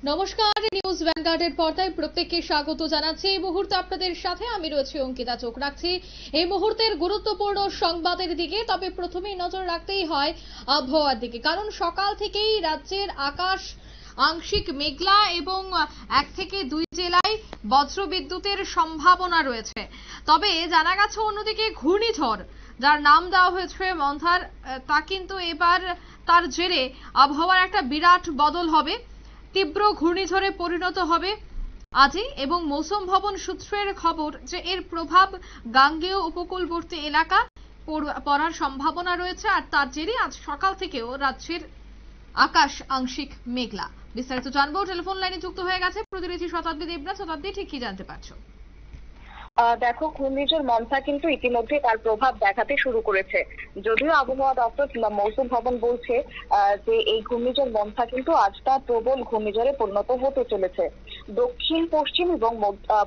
নমস্কার, নিউজ ভ্যানগার্ডের পর্দায় প্রত্যেককে স্বাগত জানাচ্ছি। এই মুহূর্তে আপনাদের সাথে আমি রয়েছি অঙ্কিতা। চোখ রাখছি এই মুহূর্তের গুরুত্বপূর্ণ সংবাদের দিকে। তবে প্রথমেই নজর রাখতেই হয় আবহাওয়ার দিকে, কারণ সকাল থেকেই রাজ্যের আকাশ আংশিক মেঘলা এবং 1 থেকে 2 জেলায় বজ্রবিদ্যুতের সম্ভাবনা রয়েছে। তবে জানা গেছে অন্যদিকে ঘূর্ণিঝড়, যার নাম দেওয়া হয়েছে মন্থার, তা কিন্তু এবার তার জেরে আবহাওয়ার একটা বিরাট বদল হবে। তীব্র ঘূর্ণিঝড়ে পরিণত হবে আজই, এবং মৌসুম ভবন সূত্রের খবর যে এর প্রভাব গাঙ্গেয় উপকূলবর্তী এলাকা পড়ার সম্ভাবনা রয়েছে। আর তার জেরে আজ সকাল থেকেও রাজ্যের আকাশ আংশিক মেঘলা। বিস্তারিত জানবো, টেলিফোন লাইনে যুক্ত হয়ে গেছে প্রতিনিধি শতাব্দী দেবনাথ। শতাব্দী, ঠিক কি জানতে পারছো? দেখো, ঘূর্ণিঝড় মন্থা কিন্তু ইতিমধ্যে তার প্রভাব দেখাতে শুরু করেছে। যদিও আবহাওয়া দপ্তর কিংবা মৌসুম ভবন বলছে যে এই ঘূর্ণিঝড় মন্থা কিন্তু আজ তার প্রবল ঘূর্ণিঝড়ে পরিণত হতে চলেছে। দক্ষিণ পশ্চিম এবং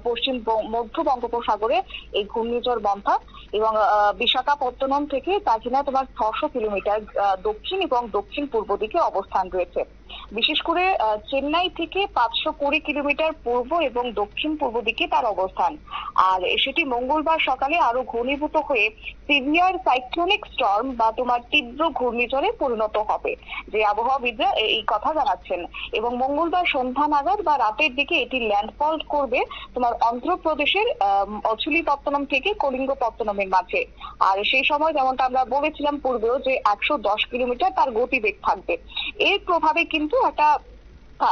পশ্চিম মধ্য বঙ্গোপসাগরে এই ঘূর্ণিঝড় মন্থা, এবং বিশাখাপত্তনম থেকে তা কিনা তোমার 600 কিলোমিটার দক্ষিণ এবং দক্ষিণ পূর্ব দিকে অবস্থান রয়েছে। বিশেষ করে চেন্নাই থেকে 520 কিলোমিটার পূর্ব এবং দক্ষিণ পূর্ব দিকে তার অবস্থান। আর সেটি মঙ্গলবার সকালে আরো ঘনীভূত হয়ে সিভিয়ার সাইক্লোনিক স্টর্ম বা তোমার তীব্র ঘূর্ণিঝড়ে পরিণত হবে, যে আবহাওয়াবিদরা এই কথা জানাচ্ছেন। এবং মঙ্গলবার সন্ধ্যা নাগাদ বা রাতের দিকে এটি ল্যান্ডফল করবে তোমার অন্ধ্রপ্রদেশের মছলিপত্তনম থেকে কলিঙ্গপত্তনমের মাঝে। আর সেই সময় যেমনটা আমরা বলেছিলাম পূর্বেও যে 110 কিলোমিটার তার গতিবেগ থাকবে। এর প্রভাবে কিন্তু একটা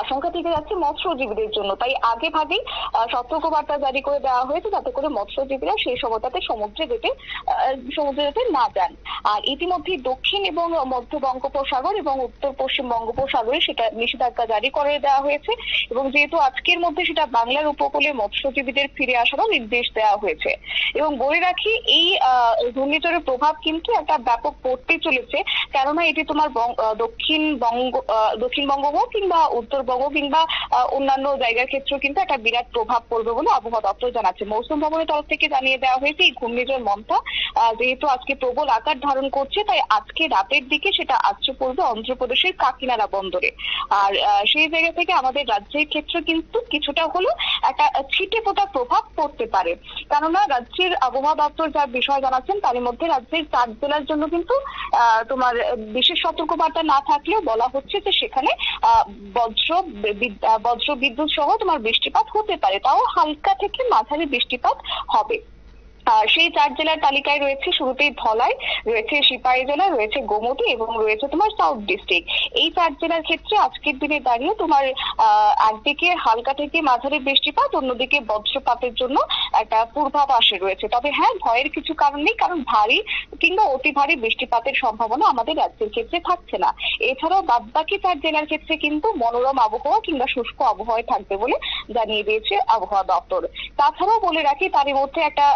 আশঙ্কা থেকে যাচ্ছে মৎস্যজীবীদের জন্য। তাই আগে ভাগেই সতর্কবার্তা জারি করে দেওয়া হয়েছে, যাতে করে মৎস্যজীবীরা সেই সময়টাতে সমুদ্রে যেতে না যান। আর ইতিমধ্যে দক্ষিণ এবং মধ্য বঙ্গোপসাগর এবং উত্তর পশ্চিম বঙ্গোপসাগরে সেটা নিষেধাজ্ঞা জারি করে দেওয়া হয়েছে। এবং যেহেতু আজকের মধ্যে সেটা বাংলার উপকূলে মৎস্যজীবীদের ফিরে আসারও নির্দেশ দেওয়া হয়েছে। এবং বলে রাখি, এই ঘূর্ণিঝড়ের প্রভাব কিন্তু একটা ব্যাপক পড়তে চলেছে, কেননা এটি তোমার দক্ষিণবঙ্গ হোক কিংবা উত্তরবঙ্গ কিংবা অন্যান্য জায়গার ক্ষেত্রেও কিন্তু একটা বিরাট প্রভাব পড়বে বলে আবহাওয়া দপ্তর জানাচ্ছে। মৌসুম ভবনের তরফ থেকে জানিয়ে দেওয়া হয়েছে এই ঘূর্ণিঝড় মন্থা যেহেতু আজকে প্রবল আকার ধারণ করছে, তাই আজকে রাতের দিকে সেটা আছড়ে পড়বে অন্ধ্রপ্রদেশের কাকিনাড়া বন্দরে। আর সেই জায়গা থেকে আমাদের রাজ্যের ক্ষেত্রে কিন্তু কিছুটা হলেও একটা ছিটে ফোটা প্রভাব পড়তে পারে, কেননা রাজ্যের আবহাওয়া দপ্তর যা বিষয় জানাচ্ছেন তার মধ্যে রাজ্যের 4 জেলার জন্য কিন্তু তোমার বিশেষ সতর্কবার্তা না থাকলেও বলা হচ্ছে যে সেখানে বজ্র বিদ্যুৎ সহ তোমার বৃষ্টিপাত হতে পারে, তাও হালকা থেকে মাঝারি বৃষ্টিপাত হবে। সেই 4 জেলার তালিকায় রয়েছে শুরুতেই ধলাই, রয়েছে সিপাহীজলা, রয়েছে গোমতী এবং রয়েছে তোমার সাউথ ডিস্ট্রিক্ট। এই 4 জেলার ক্ষেত্রে আজকের দিনে দাঁড়িয়ে তোমার একদিকে হালকা থেকে মাঝারি বৃষ্টিপাত, অন্যদিকে বজ্রপাতের জন্য একটা পূর্বাভাসে রয়েছে। তবে হ্যাঁ, ভয়ের কিছু কারণ নেই, কারণ ভারী কিংবা অতি ভারী বৃষ্টিপাতের সম্ভাবনা আমাদের রাজ্যের ক্ষেত্রে থাকছে না। এছাড়াও বাদবাকি 4 জেলার ক্ষেত্রে কিন্তু মনোরম আবহাওয়া কিংবা শুষ্ক আবহাওয়া থাকবে বলে জানিয়ে দিয়েছে আবহাওয়া দপ্তর। তাছাড়াও বলে রাখি, তারই মধ্যে একটা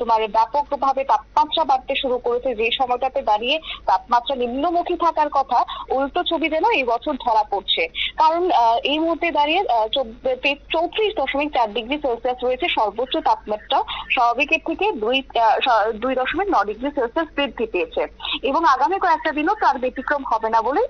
তোমার ব্যাপকভাবে তাপমাত্রা বাড়তে শুরু করেছে। যে সময়টাতে দাঁড়িয়ে তাপমাত্রা নিম্নমুখী থাকার কথা, উল্টো ছবি যেন এই বছর ধরা পড়ছে। কারণ এই মুহূর্তে দাঁড়িয়ে 34.4 ডিগ্রি সেলসিয়াস রয়েছে সর্বোচ্চ তাপমাত্রা, স্বাভাবিকের থেকে 2.9 ডিগ্রি সেলসিয়াস বৃদ্ধি পেয়েছে। এবং আগামী কয়েকটা দিনও তার ব্যতিক্রম হবে না বলে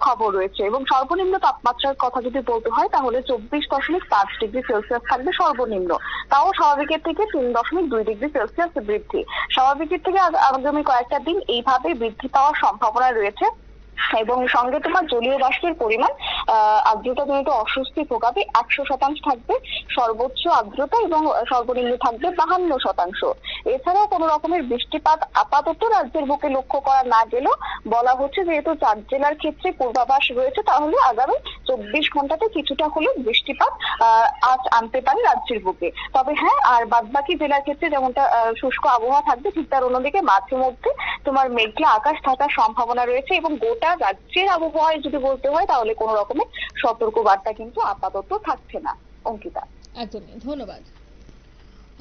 খবর রয়েছে। এবং সর্বনিম্ন তাপমাত্রার কথা যদি বলতে হয় তাহলে 24.5 ডিগ্রি সেলসিয়াস থাকবে সর্বনিম্ন, তাও স্বাভাবিকের থেকে 3.2 ডিগ্রি সেলসিয়াস বৃদ্ধি। স্বাভাবিকের থেকে আগামী কয়েকটা দিন এইভাবে বৃদ্ধি পাওয়ার সম্ভাবনা রয়েছে। এবং সঙ্গে তোমার জলীয় বাষ্পের পরিমাণ আর্দ্রতাজনিত অস্বস্তি ভোগাবে 100% থাকবে সর্বোচ্চ আর্দ্রতা, এবং সর্বনিম্ন থাকবে 52%। এছাড়াও কোনো রকমের বৃষ্টিপাত আপাতত রাজ্যের বুকে লক্ষ্য করা না গেলেও বলা হচ্ছে যেহেতু 4 জেলার ক্ষেত্রে পূর্বাভাস রয়েছে, তাহলে আগামী 24 ঘন্টাতে কিছুটা হলেও বৃষ্টিপাত আজ আনতে পারে রাজ্যের বুকে। তবে হ্যাঁ, আর বাদবাকি জেলার ক্ষেত্রে যেমনটা শুষ্ক আবহাওয়া থাকবে, ঠিক তার অন্যদিকে মাঝে মধ্যে তোমার মেঘলা আকাশ থাকার সম্ভাবনা রয়েছে। এবং গোটা রাজ্যের আবহাওয়ায় যদি বলতে হয় তাহলে কোনো রকমের সতর্কবার্তা কিন্তু আপাতত থাকছে না। অঙ্কিতা, একদমই ধন্যবাদ।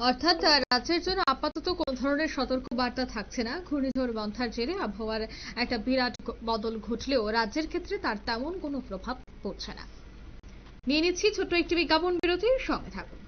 অর্থাৎ রাজ্যের জন্য আপাতত কোন ধরনের সতর্কবার্তা থাকছে না। ঘূর্ণিঝড় মন্থার জেরে আবহাওয়ার একটা বিরাট বদল ঘটলেও রাজ্যের ক্ষেত্রে তার তেমন কোনো প্রভাব পড়ছে না। নিয়ে নিচ্ছি ছোট্ট একটি বিজ্ঞাপন বিরতির, সঙ্গে থাকুন।